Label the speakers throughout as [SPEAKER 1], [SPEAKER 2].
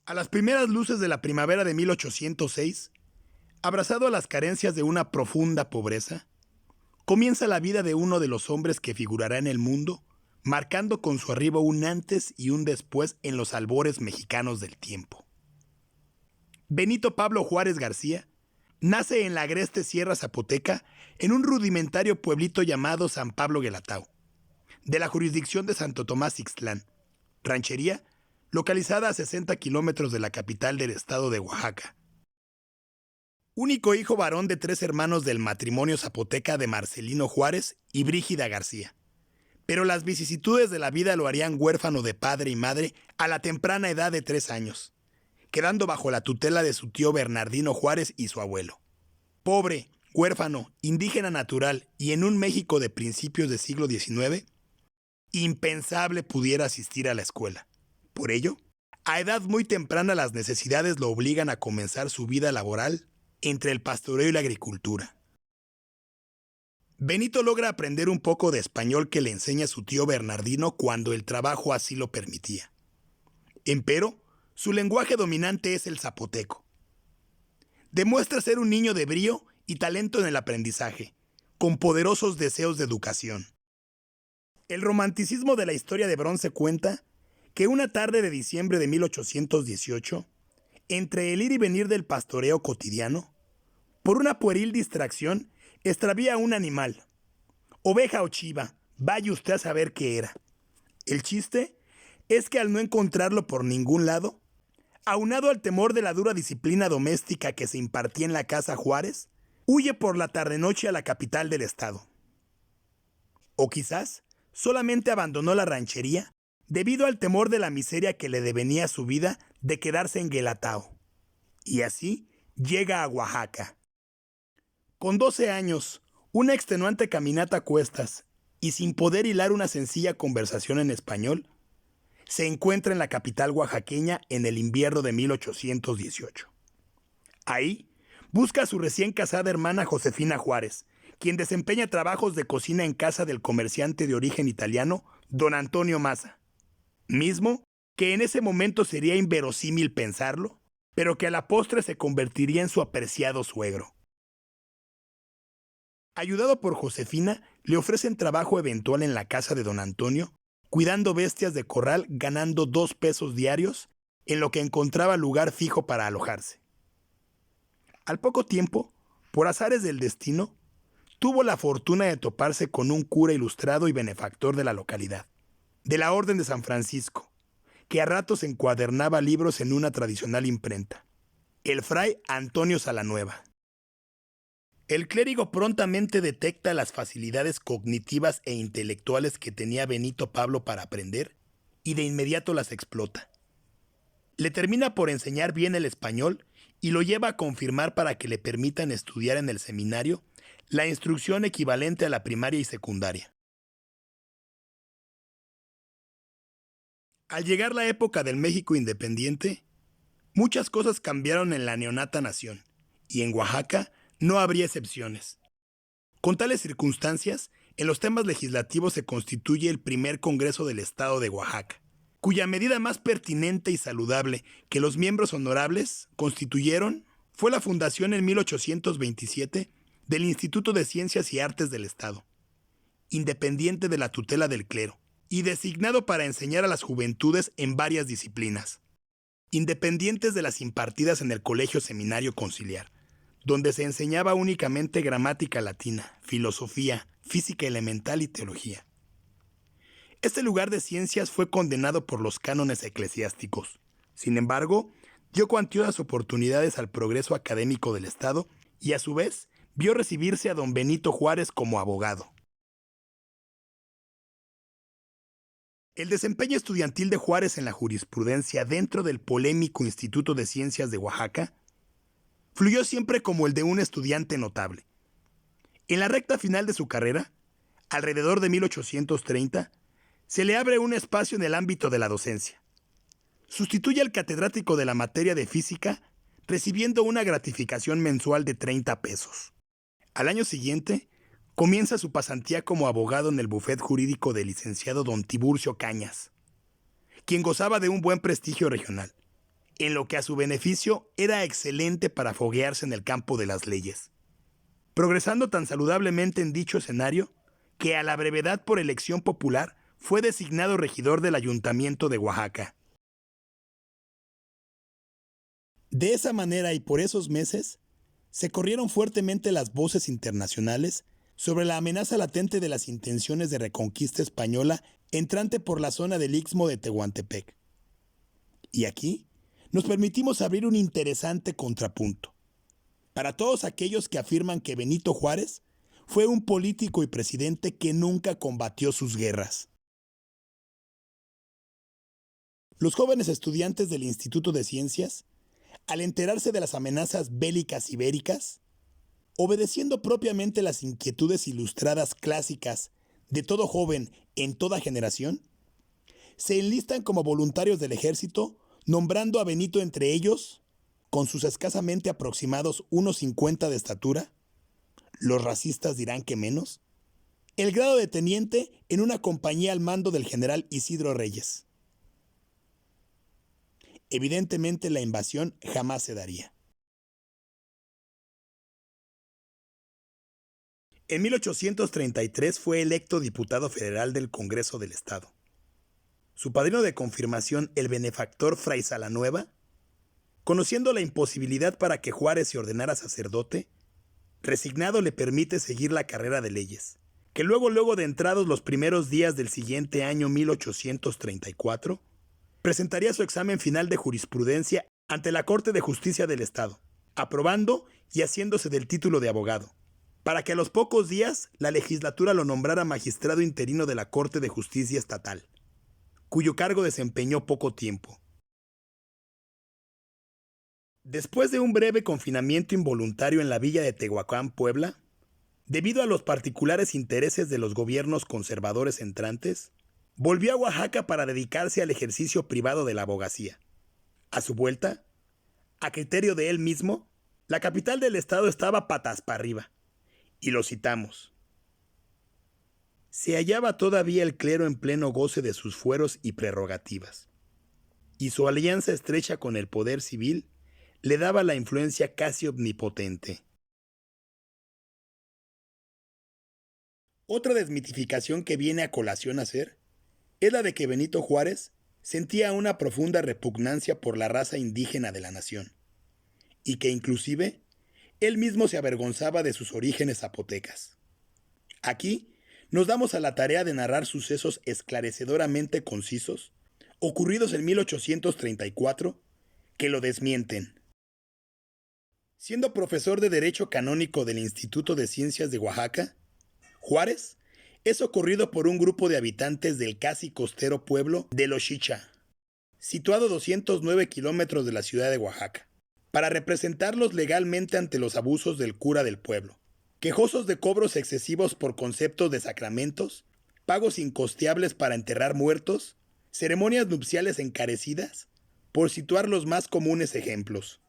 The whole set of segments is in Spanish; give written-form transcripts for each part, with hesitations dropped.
[SPEAKER 1] A las primeras luces de la primavera de 1806, abrazado a las carencias de una profunda pobreza, comienza la vida de uno de los hombres que figurará en el mundo, marcando con su arribo un antes y un después en los albores mexicanos del tiempo. Benito Pablo Juárez García nace en la agreste Sierra Zapoteca, en un rudimentario pueblito llamado San Pablo Guelatao, de la jurisdicción de Santo Tomás Ixtlán, ranchería localizada a 60 kilómetros de la capital del estado de Oaxaca. Único hijo varón de 3 hermanos del matrimonio zapoteca de Marcelino Juárez y Brígida García. Pero las vicisitudes de la vida lo harían huérfano de padre y madre a la temprana edad de 3 años, quedando bajo la tutela de su tío Bernardino Juárez y su abuelo. Pobre, huérfano, indígena natural y en un México de principios del siglo XIX, impensable pudiera asistir a la escuela. Por ello, a edad muy temprana las necesidades lo obligan a comenzar su vida laboral entre el pastoreo y la agricultura. Benito logra aprender un poco de español que le enseña su tío Bernardino cuando el trabajo así lo permitía. Empero, su lenguaje dominante es el zapoteco. Demuestra ser un niño de brío y talento en el aprendizaje, con poderosos deseos de educación. El romanticismo de la historia de bronce cuenta que una tarde de diciembre de 1818, entre el ir y venir del pastoreo cotidiano, por una pueril distracción, extravía un animal, oveja o chiva, vaya usted a saber qué era. El chiste es que al no encontrarlo por ningún lado, aunado al temor de la dura disciplina doméstica que se impartía en la casa Juárez, huye por la tarde-noche a la capital del estado. O quizás solamente abandonó la ranchería debido al temor de la miseria que le devenía su vida de quedarse en Guelatao. Y así llega a Oaxaca. Con 12 años, una extenuante caminata a cuestas y sin poder hilar una sencilla conversación en español, se encuentra en la capital oaxaqueña en el invierno de 1818. Ahí, busca a su recién casada hermana Josefina Juárez, quien desempeña trabajos de cocina en casa del comerciante de origen italiano don Antonio Maza, mismo que en ese momento sería inverosímil pensarlo, pero que a la postre se convertiría en su apreciado suegro. Ayudado por Josefina, le ofrecen trabajo eventual en la casa de don Antonio, cuidando bestias de corral, ganando 2 pesos diarios, en lo que encontraba lugar fijo para alojarse. Al poco tiempo, por azares del destino, tuvo la fortuna de toparse con un cura ilustrado y benefactor de la localidad, de la Orden de San Francisco, que a ratos encuadernaba libros en una tradicional imprenta, el fray Antonio Salanueva. El clérigo prontamente detecta las facilidades cognitivas e intelectuales que tenía Benito Pablo para aprender y de inmediato las explota. Le termina por enseñar bien el español y lo lleva a confirmar para que le permitan estudiar en el seminario la instrucción equivalente a la primaria y secundaria. Al llegar la época del México independiente, muchas cosas cambiaron en la neonata nación, y en Oaxaca no habría excepciones. Con tales circunstancias, en los temas legislativos se constituye el primer Congreso del Estado de Oaxaca, cuya medida más pertinente y saludable que los miembros honorables constituyeron fue la fundación en 1827 del Instituto de Ciencias y Artes del Estado, independiente de la tutela del clero, y designado para enseñar a las juventudes en varias disciplinas, independientes de las impartidas en el Colegio Seminario Conciliar, donde se enseñaba únicamente gramática latina, filosofía, física elemental y teología. Este lugar de ciencias fue condenado por los cánones eclesiásticos. Sin embargo, dio cuantiosas oportunidades al progreso académico del Estado y a su vez vio recibirse a don Benito Juárez como abogado. El desempeño estudiantil de Juárez en la jurisprudencia dentro del polémico Instituto de Ciencias de Oaxaca fluyó siempre como el de un estudiante notable. En la recta final de su carrera, alrededor de 1830, se le abre un espacio en el ámbito de la docencia. Sustituye al catedrático de la materia de física, recibiendo una gratificación mensual de 30 pesos. Al año siguiente, comienza su pasantía como abogado en el bufet jurídico del licenciado don Tiburcio Cañas, quien gozaba de un buen prestigio regional, en lo que a su beneficio era excelente para foguearse en el campo de las leyes, progresando tan saludablemente en dicho escenario que a la brevedad por elección popular fue designado regidor del Ayuntamiento de Oaxaca. De esa manera y por esos meses, se corrieron fuertemente las voces internacionales sobre la amenaza latente de las intenciones de reconquista española entrante por la zona del Istmo de Tehuantepec. Y aquí nos permitimos abrir un interesante contrapunto. Para todos aquellos que afirman que Benito Juárez fue un político y presidente que nunca combatió sus guerras. Los jóvenes estudiantes del Instituto de Ciencias, al enterarse de las amenazas bélicas ibéricas, obedeciendo propiamente las inquietudes ilustradas clásicas de todo joven en toda generación, se enlistan como voluntarios del ejército, nombrando a Benito entre ellos, con sus escasamente aproximados 1,50 de estatura, los racistas dirán que menos, el grado de teniente en una compañía al mando del general Isidro Reyes. Evidentemente la invasión jamás se daría. En 1833 fue electo diputado federal del Congreso del Estado. Su padrino de confirmación, el benefactor Fray Salanueva, conociendo la imposibilidad para que Juárez se ordenara sacerdote, resignado le permite seguir la carrera de leyes, que luego de entrados los primeros días del siguiente año 1834, presentaría su examen final de jurisprudencia ante la Corte de Justicia del Estado, aprobando y haciéndose del título de abogado, para que a los pocos días la legislatura lo nombrara magistrado interino de la Corte de Justicia Estatal, cuyo cargo desempeñó poco tiempo. Después de un breve confinamiento involuntario en la villa de Tehuacán, Puebla, debido a los particulares intereses de los gobiernos conservadores entrantes, volvió a Oaxaca para dedicarse al ejercicio privado de la abogacía. A su vuelta, a criterio de él mismo, la capital del estado estaba patas para arriba. Y lo citamos. Se hallaba todavía el clero en pleno goce de sus fueros y prerrogativas, y su alianza estrecha con el poder civil le daba la influencia casi omnipotente. Otra desmitificación que viene a colación a ser es la de que Benito Juárez sentía una profunda repugnancia por la raza indígena de la nación, y que inclusive él mismo se avergonzaba de sus orígenes zapotecas. Aquí nos damos a la tarea de narrar sucesos esclarecedoramente concisos, ocurridos en 1834, que lo desmienten. Siendo profesor de Derecho Canónico del Instituto de Ciencias de Oaxaca, Juárez es socorrido por un grupo de habitantes del casi costero pueblo de Loxicha, situado a 209 kilómetros de la ciudad de Oaxaca, para representarlos legalmente ante los abusos del cura del pueblo, quejosos de cobros excesivos por conceptos de sacramentos, pagos incosteables para enterrar muertos, ceremonias nupciales encarecidas, por situar los más comunes ejemplos.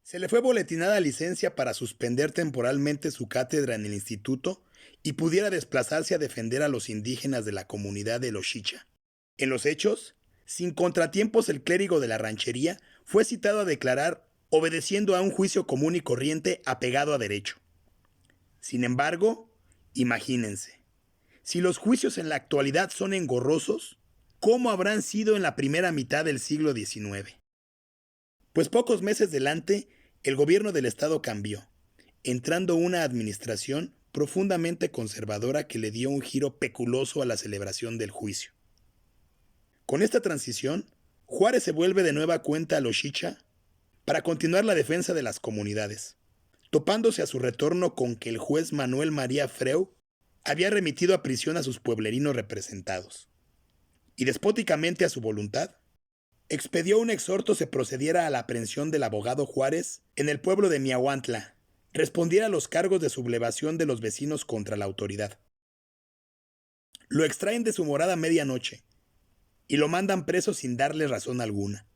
[SPEAKER 1] Se le fue boletinada licencia para suspender temporalmente su cátedra en el instituto y pudiera desplazarse a defender a los indígenas de la comunidad de Loxicha. En los hechos, sin contratiempos, el clérigo de la ranchería fue citado a declarar obedeciendo a un juicio común y corriente apegado a derecho. Sin embargo, imagínense, si los juicios en la actualidad son engorrosos, ¿cómo habrán sido en la primera mitad del siglo XIX? Pues pocos meses delante, el gobierno del estado cambió, entrando una administración profundamente conservadora que le dio un giro peculoso a la celebración del juicio. Con esta transición, Juárez se vuelve de nueva cuenta a Loxicha para continuar la defensa de las comunidades, topándose a su retorno con que el juez Manuel María Freu había remitido a prisión a sus pueblerinos representados, y despóticamente a su voluntad, expedió un exhorto se procediera a la aprehensión del abogado Juárez en el pueblo de Miahuantla, respondiera a los cargos de sublevación de los vecinos contra la autoridad. Lo extraen de su morada a medianoche y lo mandan preso sin darle razón alguna.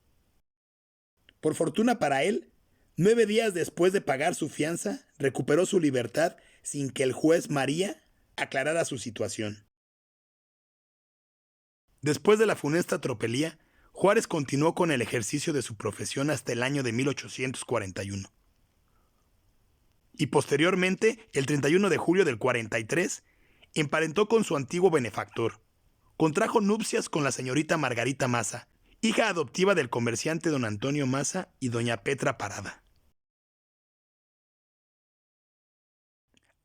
[SPEAKER 1] Por fortuna para él, 9 días después de pagar su fianza, recuperó su libertad sin que el juez María aclarara su situación. Después de la funesta tropelía, Juárez continuó con el ejercicio de su profesión hasta el año de 1841. Y posteriormente, el 31 de julio del 43, emparentó con su antiguo benefactor. Contrajo nupcias con la señorita Margarita Maza, hija adoptiva del comerciante don Antonio Maza y doña Petra Parada.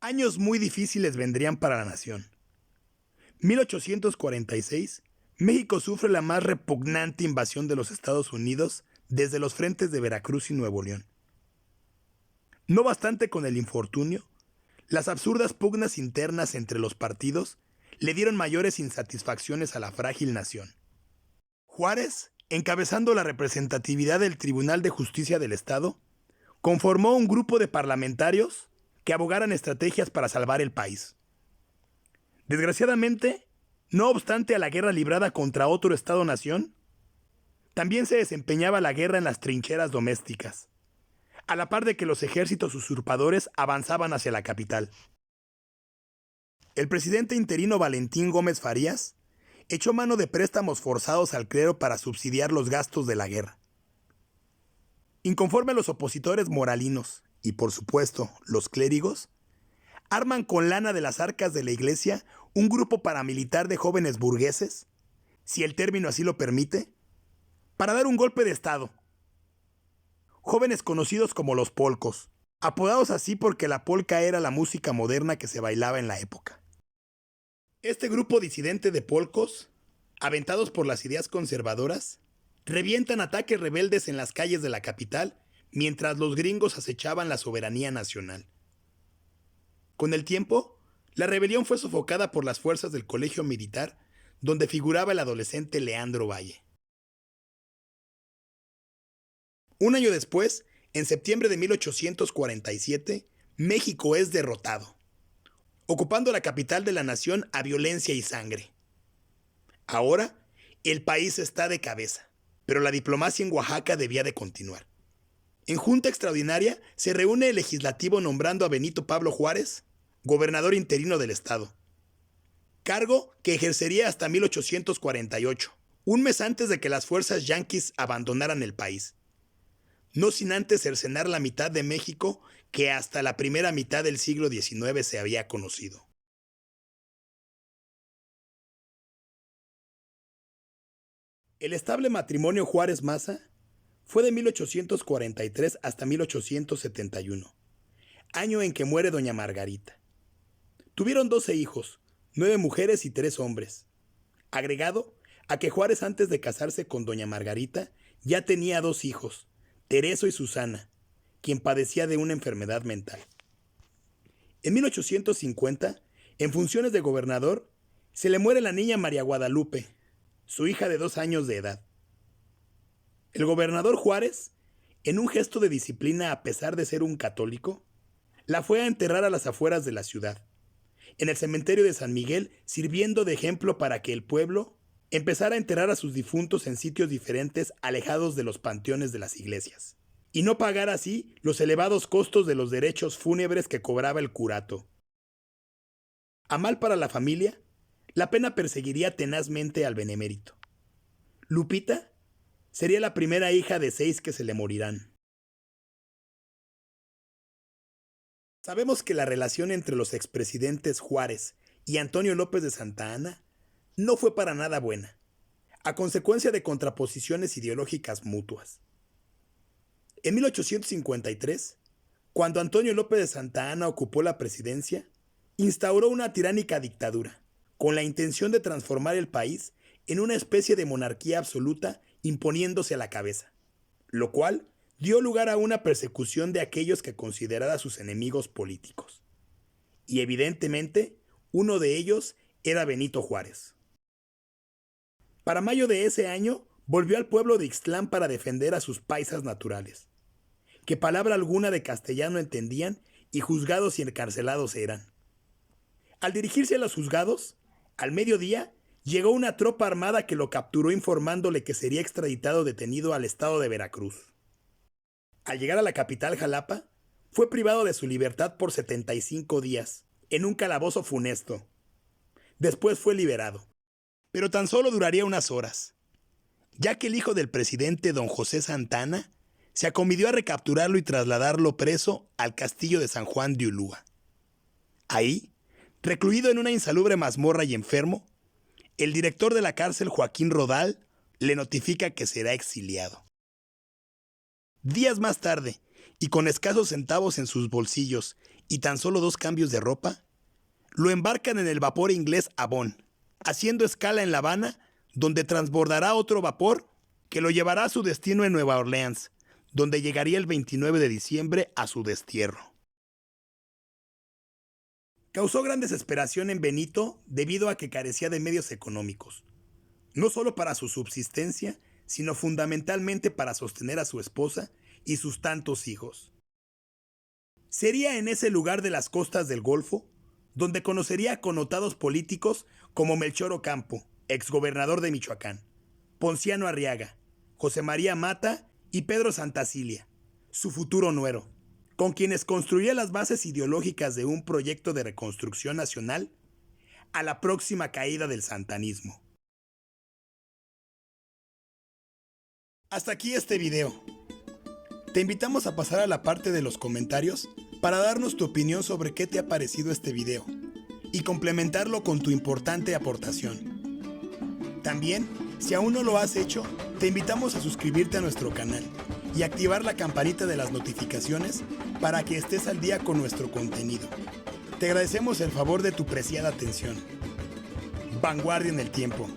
[SPEAKER 1] Años muy difíciles vendrían para la nación. 1846, México sufre la más repugnante invasión de los Estados Unidos desde los frentes de Veracruz y Nuevo León. No bastante con el infortunio, las absurdas pugnas internas entre los partidos le dieron mayores insatisfacciones a la frágil nación. Juárez, encabezando la representatividad del Tribunal de Justicia del Estado, conformó un grupo de parlamentarios que abogaran estrategias para salvar el país. Desgraciadamente, no obstante a la guerra librada contra otro Estado-nación, también se desempeñaba la guerra en las trincheras domésticas, a la par de que los ejércitos usurpadores avanzaban hacia la capital. El presidente interino Valentín Gómez Farías echó mano de préstamos forzados al clero para subsidiar los gastos de la guerra. Inconforme a los opositores moralinos y, por supuesto, los clérigos, arman con lana de las arcas de la iglesia un grupo paramilitar de jóvenes burgueses, si el término así lo permite, para dar un golpe de estado. Jóvenes conocidos como los polcos, apodados así porque la polca era la música moderna que se bailaba en la época. Este grupo disidente de polcos, aventados por las ideas conservadoras, revientan ataques rebeldes en las calles de la capital mientras los gringos acechaban la soberanía nacional. Con el tiempo, la rebelión fue sofocada por las fuerzas del colegio militar, donde figuraba el adolescente Leandro Valle. Un año después, en septiembre de 1847, México es derrotado, ocupando la capital de la nación a violencia y sangre. Ahora, el país está de cabeza, pero la diplomacia en Oaxaca debía de continuar. En junta extraordinaria se reúne el legislativo nombrando a Benito Pablo Juárez gobernador interino del estado, cargo que ejercería hasta 1848, un mes antes de que las fuerzas yanquis abandonaran el país, no sin antes cercenar la mitad de México que hasta la primera mitad del siglo XIX se había conocido. El estable matrimonio Juárez-Maza fue de 1843 hasta 1871, año en que muere doña Margarita. Tuvieron 12 hijos, 9 mujeres y 3 hombres, agregado a que Juárez antes de casarse con doña Margarita ya tenía 2 hijos, Tereso y Susana, quien padecía de una enfermedad mental. En 1850, en funciones de gobernador, se le muere la niña María Guadalupe, su hija de 2 años de edad. El gobernador Juárez, en un gesto de disciplina a pesar de ser un católico, la fue a enterrar a las afueras de la ciudad, en el cementerio de San Miguel, sirviendo de ejemplo para que el pueblo empezara a enterrar a sus difuntos en sitios diferentes alejados de los panteones de las iglesias, y no pagar así los elevados costos de los derechos fúnebres que cobraba el curato. A mal para la familia, la pena perseguiría tenazmente al benemérito. Lupita sería la primera hija de 6 que se le morirán. Sabemos que la relación entre los expresidentes Juárez y Antonio López de Santa Anna no fue para nada buena, a consecuencia de contraposiciones ideológicas mutuas. En 1853, cuando Antonio López de Santa Anna ocupó la presidencia, instauró una tiránica dictadura, con la intención de transformar el país en una especie de monarquía absoluta imponiéndose a la cabeza, lo cual dio lugar a una persecución de aquellos que considerara sus enemigos políticos. Y evidentemente, uno de ellos era Benito Juárez. Para mayo de ese año, volvió al pueblo de Ixtlán para defender a sus paisas naturales, que palabra alguna de castellano entendían y juzgados y encarcelados eran. Al dirigirse a los juzgados, al mediodía, llegó una tropa armada que lo capturó informándole que sería extraditado detenido al estado de Veracruz. Al llegar a la capital Jalapa, fue privado de su libertad por 75 días, en un calabozo funesto. Después fue liberado, pero tan solo duraría unas horas, ya que el hijo del presidente, don José Santana, se acometió a recapturarlo y trasladarlo preso al castillo de San Juan de Ulúa. Ahí, recluido en una insalubre mazmorra y enfermo, el director de la cárcel, Joaquín Rodal, le notifica que será exiliado. Días más tarde, y con escasos centavos en sus bolsillos y tan solo 2 cambios de ropa, lo embarcan en el vapor inglés Avon, haciendo escala en La Habana, donde transbordará otro vapor que lo llevará a su destino en Nueva Orleans, donde llegaría el 29 de diciembre a su destierro. Causó gran desesperación en Benito debido a que carecía de medios económicos, no solo para su subsistencia, sino fundamentalmente para sostener a su esposa y sus tantos hijos. Sería en ese lugar de las costas del Golfo donde conocería a connotados políticos como Melchor Ocampo, exgobernador de Michoacán, Ponciano Arriaga, José María Mata y Pedro Santacilia, su futuro nuero, con quienes construiría las bases ideológicas de un proyecto de reconstrucción nacional a la próxima caída del santanismo. Hasta aquí este video. Te invitamos a pasar a la parte de los comentarios para darnos tu opinión sobre qué te ha parecido este video y complementarlo con tu importante aportación. También, si aún no lo has hecho, te invitamos a suscribirte a nuestro canal y activar la campanita de las notificaciones para que estés al día con nuestro contenido. Te agradecemos el favor de tu preciada atención. Vanguardia en el tiempo.